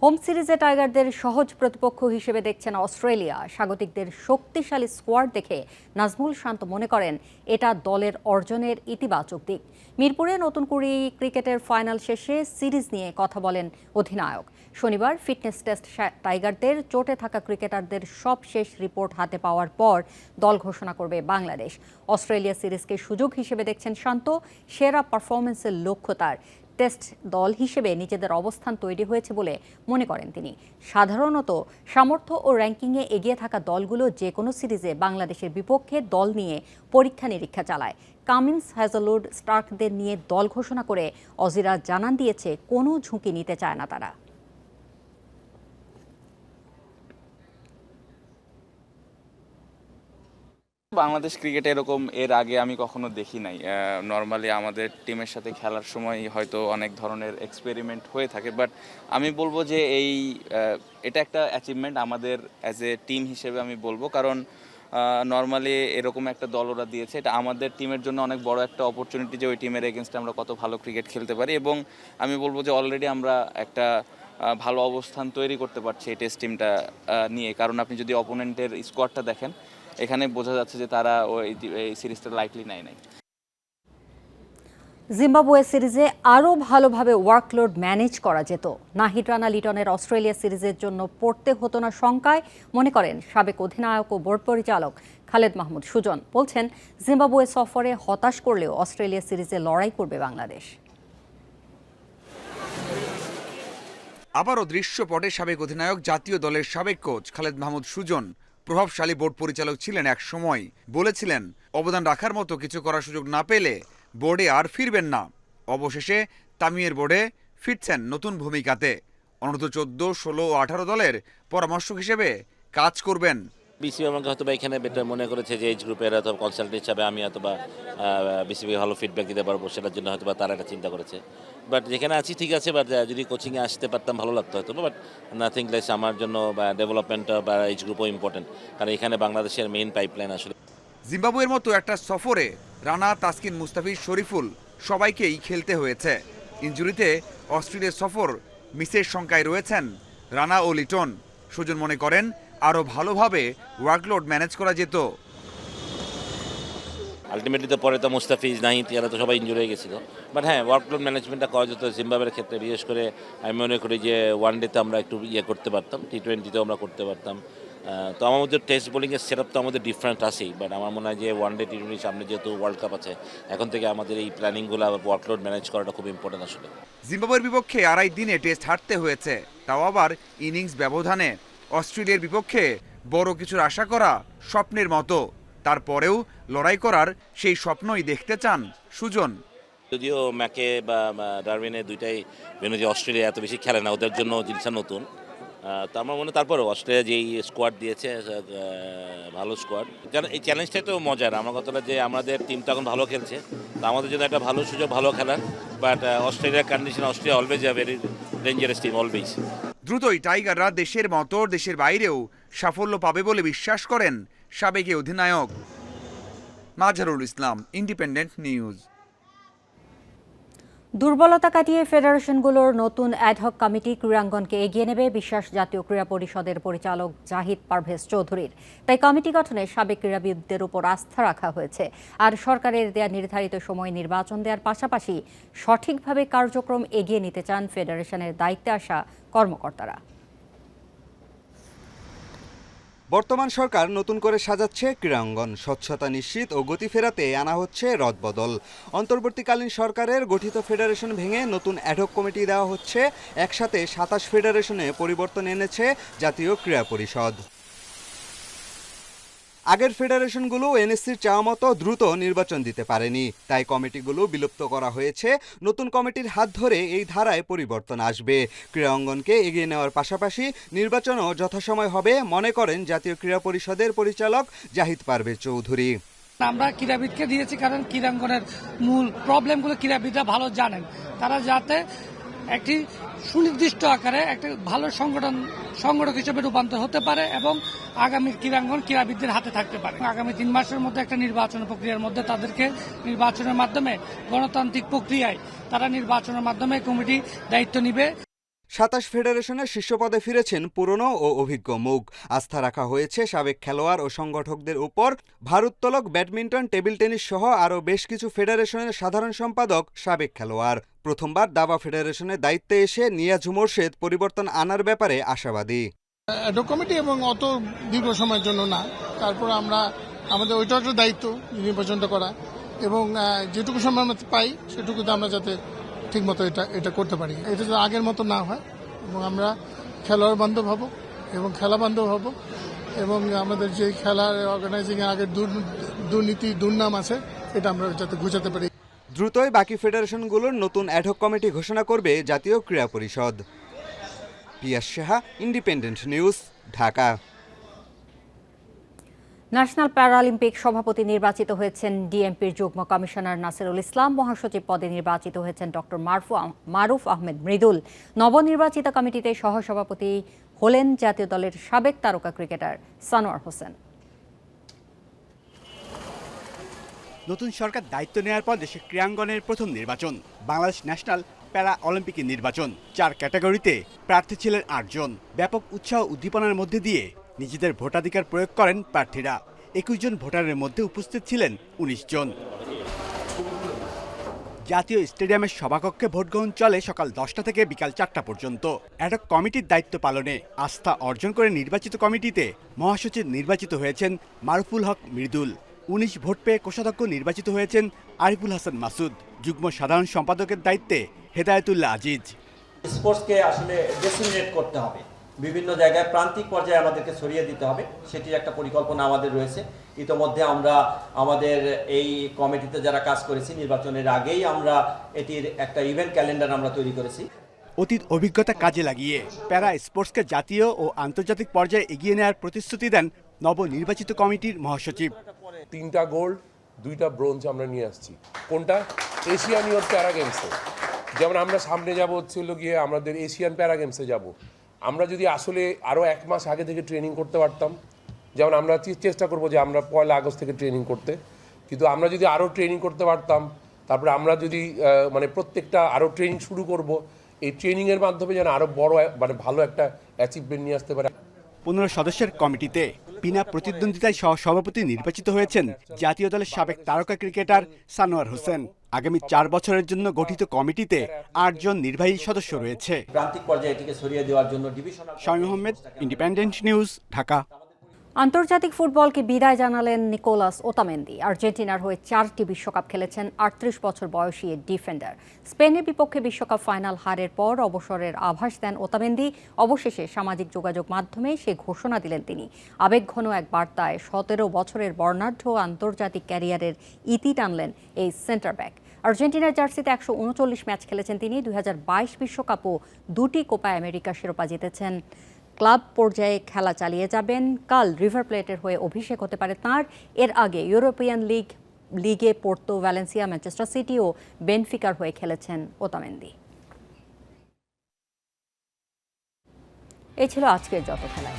Home সিরিজে টাইগারদের সহজ প্রতিপক্ষ হিসেবে দেখছেন অস্ট্রেলিয়া। স্বাগতিকদের শক্তিশালী স্কোয়াড দেখে নাজমুল শান্ত মনে করেন এটা দলের অর্জনের ইতিবাচক দিক। মিরপুরে নতুন কুড়ি ক্রিকেটের ফাইনাল শেষে সিরিজ নিয়ে কথা বলেন অধিনায়ক। শনিবার ফিটনেস টেস্ট টাইগারদের চোটে থাকা ক্রিকেটারদের সব শেষ রিপোর্ট হাতে পাওয়ার পর দল ঘোষণা করবে বাংলাদেশ। অস্ট্রেলিয়া সিরিজকে সুযোগ হিসেবে দেখছেন শান্ত। সেরা পারফরমেন্সের লক্ষ্য তার। টেস্ট দল হিসেবে নিজেদের অবস্থান তৈরি হয়েছে বলে মনে করেন তিনি। সাধারণত সামর্থ্য ও র্যাঙ্কিংয়ে এগিয়ে থাকা দলগুলো যে কোনো সিরিজে বাংলাদেশের বিপক্ষে দল নিয়ে পরীক্ষা নিরীক্ষা চালায়। কামিন্স, হ্যাজলউড, স্টার্কদের নিয়ে দল ঘোষণা করে অজিরা জানান দিয়েছে কোনো ঝুঁকি নিতে চায় না তারা। বাংলাদেশ ক্রিকেটে এরকম এর আগে আমি কখনো দেখি নাই। নর্মালি আমাদের টিমের সাথে খেলার সময় হয়তো অনেক ধরনের এক্সপেরিমেন্ট হয়ে থাকে, বাট আমি বলবো যে এটা একটা অ্যাচিভমেন্ট আমাদের অ্যাজ এ টিম হিসেবে আমি বলবো, কারণ নর্মালি এরকম একটা দল ওরা দিয়েছে। এটা আমাদের টিমের জন্য অনেক বড় একটা অপরচুনিটি যে ওই টিমের এগেনস্টে আমরা কত ভালো ক্রিকেট খেলতে পারি, এবং আমি বলবো যে অলরেডি আমরা একটা ভালো অবস্থান তৈরি করতে পারছি এই টেস্ট টিমটা নিয়ে। কারণ আপনি যদি অপোনেন্টের স্কোয়াডটা দেখেন, এখানে বোঝা যাচ্ছে যে তারা এই সিরিজটা লাইকলি নেয় নাই। জিম্বাবুয়ে সিরিজে আরও ভালোভাবে ওয়ার্কলোড ম্যানেজ করা যেত। নাহিদ রানা লিটনের অস্ট্রেলিয়া সিরিজের জন্য পড়তে হতো না শঙ্কায়, মনে করেন সাবেক অধিনায়ক ও বোর্ড পরিচালক খালেদ মাহমুদ সুজন। বলছেন, জিম্বাবুয়ে সফরে হতাশ করলেও অস্ট্রেলিয়া সিরিজে লড়াই করবে বাংলাদেশ। আবারও দৃশ্যপটে সাবেক অধিনায়ক, জাতীয় দলের সাবেক কোচ খালেদ মাহমুদ সুজন প্রভাবশালী বোর্ড পরিচালক ছিলেন এক সময়। বলেছিলেন, অবদান রাখার মতো কিছু করার সুযোগ না পেলে বোর্ডে আর ফিরবেন না। অবশেষে তামিমের বোর্ডে ফিরছেন নতুন ভূমিকাতে। অনূর্ধ্ব 14, 16 ও 18 দলের পরামর্শক হিসেবে কাজ করবেন। বিসিবি আমাকে হয়তো এখানে বেটার মনে করেছে যে এজ গ্রুপের অথবা কনসালটেন্ট হিসাবে আমি হয়তোবা বিসিবি ভালো ফিডব্যাক দিতে পারবো, সেটার জন্য হয়তো তারা একটা চিন্তা করেছে। বাট যেখানে আছি ঠিক আছে, বাট যদি কোচিংয়ে আসতে পারতাম ভালো লাগতো হয়তো, বাট নাথিং লেস আমার জন্য ডেভেলপমেন্ট বা এজ গ্রুপও ইম্পর্টেন্ট, কারণ এখানে বাংলাদেশের মেইন পাইপলাইন আসলে। জিম্বাবুয়ের মতো একটা সফরে রানা, তাসকিন, মুস্তাফিজ, শরীফুল সবাইকেই খেলতে হয়েছে। ইনজুরিতে অস্ট্রেলিয়া সফর মিসের শঙ্কায় রয়েছেন রানা ও লিটন। সুজন মনে করেন আরও ভালোভাবে ওয়ার্কলোড ম্যানেজ করা যেত। আলটিমেটলি তো পরে তো মুস্তাফিজ, নাহিদ এরা তো সবাই ইনজুরি হয়ে গেছিলো, বাট হ্যাঁ ওয়ার্কলোড ম্যানেজমেন্টটা করা যেত জিম্বাবুয়ের ক্ষেত্রে। বিশেষ করে আমি মনে করি যে ওয়ান ডেতে আমরা একটু করতে পারতাম, টি20তেও আমরা করতে পারতাম। তো আমার মধ্যে টেস্ট বোলিংয়ের সেটআপ তো আমাদের ডিফারেন্ট আছেই, বাট আমার মনে হয় যে ওয়ান ডে টি20 সামনে যেহেতু ওয়ার্ল্ড কাপ আছে, এখন থেকে আমাদের এই প্ল্যানিংগুলো ওয়ার্কলোড ম্যানেজ করাটা খুব ইম্পর্টেন্ট আসলে। জিম্বাবুয়ের বিপক্ষে 2.5 দিনে টেস্ট হারতে হয়েছে, তাও আবার ইনিংস ব্যবধানে। অস্ট্রেলিয়ার বিপক্ষে বড় কিছুর আশা করা স্বপ্নের মতো। তারপরেও লড়াই করার সেই স্বপ্নই দেখতে চান সুজন। যদিও ম্যাকে বা ডারউইনে দুইটাই ভেন্যু যে অস্ট্রেলিয়া এত বেশি খেলে না, ওদের জন্য জিনিসটা নতুন। তো আমার মনে তারপরেও অস্ট্রেলিয়া যেই স্কোয়াড দিয়েছে ভালো স্কোয়াড, এই চ্যালেঞ্জটাই তো মজার। আমার কথাটা যে আমাদের টিম তো এখন ভালো খেলছে, তো আমাদের জন্য একটা ভালো সুযোগ ভালো খেলার। বাট অস্ট্রেলিয়ার condition, Australia always a very dangerous team, always. দ্রুতই টাইগাররা দেশের মতো দেশের বাইরেও সাফল্য পাবে বলে বিশ্বাস করেন সাবেক অধিনায়ক। Mazharul Islam, independent news. দুর্বলতা কাটিয়ে ফেডারেশনগুলোর নতুন অ্যাডহক কমিটি ক্রীড়াঙ্গনকে এগিয়ে নেবে বিশ্বাস জাতীয় ক্রীড়া পরিষদের পরিচালক জাহিদ পারভেজ চৌধুরীর। তাই কমিটি গঠনে সাবেক ক্রীড়াবিদদের উপর আস্থা রাখা হয়েছে। আর সরকারের দেয়া নির্ধারিত সময়ে নির্বাচন দেওয়ার পাশাপাশি সঠিকভাবে কার্যক্রম এগিয়ে নিতে চান ফেডারেশনের দায়িত্বে আসা কর্মকর্তারা। বর্তমান সরকার নতুন করে সাজাচ্ছে ক্রীড়াঙ্গন। স্বচ্ছতা নিশ্চিত ও গতি ফেরাতে আনা হচ্ছে রদবদল। অন্তর্বর্তীকালীন সরকারের গঠিত ফেডারেশন ভেঙে নতুন অ্যাডহক কমিটি দেওয়া হচ্ছে। একসাথে 27 ফেডারেশনে পরিবর্তন এনেছে জাতীয় ক্রীড়া পরিষদ। আগের ফেডারেশনগুলো এনএসসির চাওয়া মতো দ্রুত নির্বাচন দিতে পারেনি, তাই কমিটিগুলো বিলুপ্ত করা হয়েছে। নতুন কমিটির হাত ধরে এই ধারায় পরিবর্তন আসবে। ক্রীড়া অঙ্গনকে এগিয়ে নেওয়ার পাশাপাশি নির্বাচনও যথাসময় হবে মনে করেন জাতীয় ক্রীড়া পরিষদের পরিচালক জাহিদ পারভেজ চৌধুরী। আমরা ক্রীড়াবিদকে দিয়েছি, কারণ ক্রীড়াঙ্গনের মূল প্রবলেমগুলো ক্রীড়াবিদরা ভালো জানেন। তারা যাতে একটি সুনির্দিষ্ট আকারে একটা ভালো সংগঠক হিসেবে রূপান্তর হতে পারে এবং আগামী ক্রীড়াঙ্গন ক্রীড়াবিদদের হাতে থাকতে পারে। আগামী 3 মাসের মধ্যে একটা নির্বাচন প্রক্রিয়ার মধ্যে তাদেরকে নির্বাচনের মাধ্যমে গণতান্ত্রিক প্রক্রিয়ায় তারা নির্বাচনের মাধ্যমে কমিটি দায়িত্ব নিবে। 27 ফেডারেশনের শীর্ষ পদে ফিরেছেন পুরনো ও অভিজ্ঞ মুখ। আস্থা রাখা হয়েছে সাবেক খেলোয়াড় ও সংগঠকদের উপর। ভারোত্তোলক, ব্যাডমিন্টন, টেবিল টেনিস সহ আরও বেশ কিছু ফেডারেশনের সাধারণ সম্পাদক সাবেক খেলোয়াড়। প্রথমবার দাবা ফেডারেশনের দায়িত্বে এসে নিয়াজ মোরশেদ পরিবর্তন আনার ব্যাপারে আশাবাদী। অ্যাডহক কমিটি এবং অত দীর্ঘ সময়ের জন্য না, তারপর আমরা আমাদের ওইটা একটা দায়িত্ব নির্বাচনটা করা, এবং যেটুকু সময় আমরা পাই সেটুকুতে আমরা যাতে ঠিকমতো এটা করতে পারি, এটা যাতে আগের মতো না হয়, এবং আমরা খেলোয়াড় বান্ধব হব এবং খেলা বান্ধব হব, এবং আমাদের যে খেলার অর্গানাইজিং এর আগের দুর্নীতি দুর্নাম আছে এটা আমরা যাতে ঘুচাতে পারি। দ্রুতই বাকি ফেডারেশনগুলোর নতুন অ্যাডহক কমিটি ঘোষণা করবে জাতীয় ক্রীড়া পরিষদ। Piyas Saha, independent news, Dhaka. National Paralympic সভাপতি নির্বাচিত হয়েছেন ডিএমপির যুগ্ম কমিশনার নাসিরুল ইসলাম। মহাসচিব পদে নির্বাচিত হয়েছেন ডক্টর মারুফ আহমেদ মৃদুল। নবনির্বাচিত কমিটিতে সহসভাপতি হলেন জাতীয় দলের সাবেক তারকা ক্রিকেটার সানোয়ার হোসেন। নতুন সরকার দায়িত্ব নেওয়ার পর দেশের ক্রীড়াঙ্গনের প্রথম নির্বাচন, বাংলাদেশ ন্যাশনাল প্যারা অলিম্পিকের নির্বাচন। 4 ক্যাটাগরিতে প্রার্থী ছিলেন 8 জন। ব্যাপক উৎসাহ উদ্দীপনার মধ্যে দিয়ে নিজেদের ভোটাধিকার প্রয়োগ করেন প্রার্থীরা। 21 জন ভোটারের মধ্যে উপস্থিত ছিলেন 19 জন। জাতীয় স্টেডিয়ামের সভাকক্ষে ভোটগ্রহণ চলে সকাল 10টা থেকে বিকাল 4টা পর্যন্ত। অ্যাডহক কমিটির দায়িত্ব পালনে আস্থা অর্জন করে নির্বাচিত কমিটিতে মহাসচিব নির্বাচিত হয়েছেন মারুফুল হক মৃদুল। 19 ভোট পেয়ে কোষাধ্যক্ষ নির্বাচিত হয়েছেন আরিফুল হাসান মাসুদ। যুগ্ম সাধারণ সম্পাদকের দায়িত্বে হেদায়েতুল্লাহ আজিজ। স্পোর্টসকে আসলে ডিসিমিনেট করতে হবে, বিভিন্ন জায়গায় প্রান্তিক পর্যায়ে আমাদেরকে ছড়িয়ে দিতে হবে, সেটির একটা পরিকল্পনা আমাদের রয়েছে। ইতোমধ্যে আমরা আমাদের এই কমিটিতে যারা কাজ করেছি নির্বাচনের আগেই আমরা এটির একটা ইভেন্ট ক্যালেন্ডার আমরা তৈরি করেছি। অতীত অভিজ্ঞতা কাজে লাগিয়ে প্যারা স্পোর্টসকে জাতীয় ও আন্তর্জাতিক পর্যায়ে এগিয়ে নেওয়ার প্রতিশ্রুতি দেন নবনির্বাচিত কমিটির মহাসচিব। 3টা গোল্ড 2টা ব্রোঞ্জ আমরা নিয়ে আসছি। কোনটা? এশিয়ান ইউথ প্যারা গেমসে। যেমন আমরা সামনে যাব হচ্ছিল গিয়ে আমাদের এশিয়ান প্যারা গেমসে যাব। আমরা যদি আসলে আরও 1 মাস আগে থেকে ট্রেনিং করতে পারতাম, যেমন আমরা চেষ্টা করব যে আমরা 1 আগস্ট থেকে ট্রেনিং করতে, কিন্তু আমরা যদি আরও ট্রেনিং করতে পারতাম, তারপরে আমরা যদি মানে প্রত্যেকটা আরও ট্রেনিং শুরু করব, এই ট্রেনিংয়ের মাধ্যমে যেন আরও বড় মানে ভালো একটা অ্যাচিভমেন্ট নিয়ে আসতে পারে। 15 সদস্যের কমিটিতে বিনা প্রতিদ্বন্দ্বিতায় সভাপতি নির্বাচিত হয়েছেন জাতীয় দলের সাবেক তারকা ক্রিকেটার সানোয়ার হোসেন। আগামী 4 বছরের জন্য গঠিত কমিটিতে 8 জন নির্বাহী সদস্য রয়েছে। প্রান্তিক পর্যায়ে এটিকে ছড়িয়ে দেওয়ার জন্য divisional. Shamim Ahmed, independent news, Dhaka. আন্তর্জাতিক ফুটবলকে বিদায় জানালেন নিকোলাস ওতামেন্দি। আর্জেন্টিনার হয়ে 4টি বিশ্বকাপ খেলেছেন 38 বছর বয়সী ডিফেন্ডার। স্পেনের বিপক্ষে বিশ্বকাপ ফাইনাল হারের পর অবসরের আভাস দেন ওতামেন্দি। অবশেষে সামাজিক যোগাযোগ মাধ্যমে সে ঘোষণা দিলেন তিনি। আবেগঘন এক বার্তায় 17 বছরের বর্ণাঢ্য আন্তর্জাতিক ক্যারিয়ারের ইতি টানলেন এই সেন্টার ব্যাক। আর্জেন্টিনার জার্সিতে 139 ম্যাচ খেলেছেন তিনি। 2022 বিশ্বকাপও 2টি কোপা আমেরিকা শিরোপা জিতেছেন। ক্লাব পর্যায়ে খেলা চালিয়ে যাবেন। কাল রিভার প্লেটের হয়ে অভিষেক হতে পারে তাঁর। এর আগে ইউরোপিয়ান লিগে পোর্তো, ভ্যালেন্সিয়া, ম্যানচেস্টার সিটি ও বেনফিকার হয়ে খেলেছেন ওতামেন্দি। এই ছিল আজকের যত খেলায়।